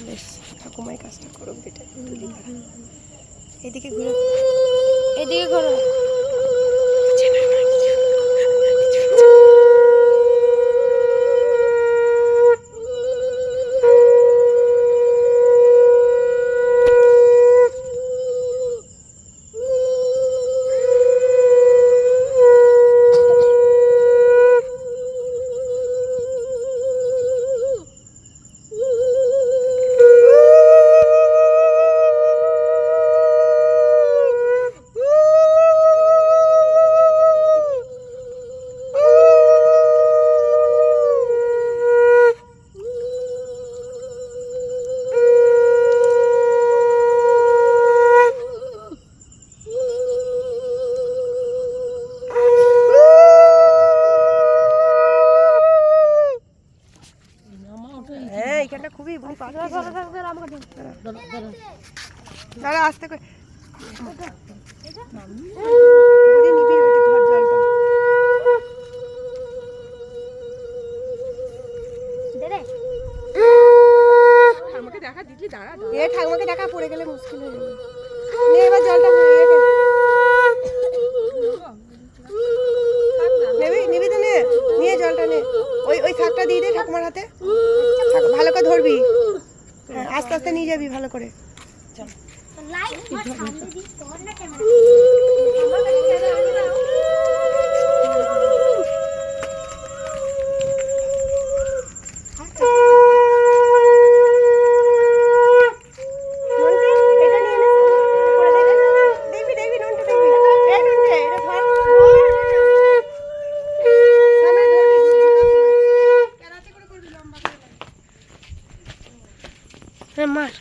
বেশ ঠাকুমাই কাজটা করুক, যেটা তুলি করা। এদিকে ঘুরে, এদিকে ঘুরো। হ্যাঁ এখানটা খুবই দাঁড়া আস্তে করে নিবি ঘর জলটা। ঠাকুমাকে দেখা দিদি, দাঁড়া এ ঠাকুমাকে দেখা পড়ে গেলে মুশকিল হয়ে যাবে। নে এবার জলটা নিবি তো, নে নিয়ে জলটা নে। ওই থাকটা দিয়ে দে ঠাকুমার হাতে, ভালো করে ধরবি। হ্যাঁ আস্তে আস্তে নিয়ে যাবি ভালো করে। মার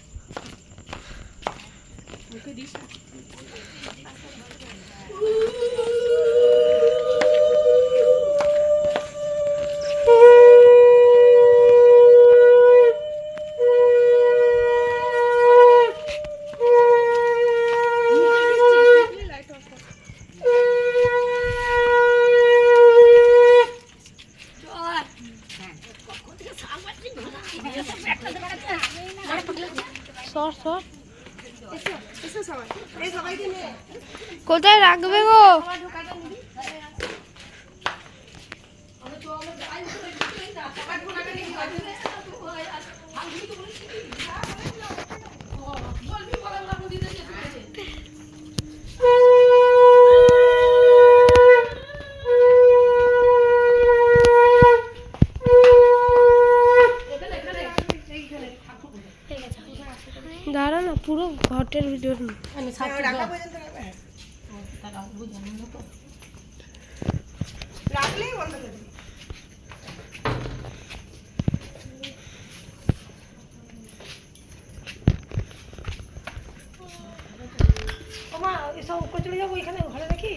কোথায় রাখবে গো? দাঁড়া না, পুরো ঘটের ভিতর রাখলেই বন্ধ করে দিবি। ওমা এসব উপরে চলে যাবো, এখানে ঘরে রাখি।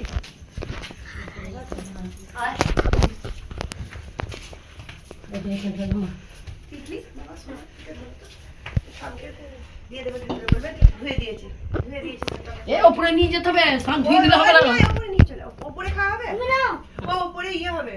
ওপরে নিয়ে যেতে হবে, ধুয়ে দিলে হবে না। ওপরে নিয়ে চলে, ওপরে খাওয়া হবে, ওপরে ইয়ে হবে।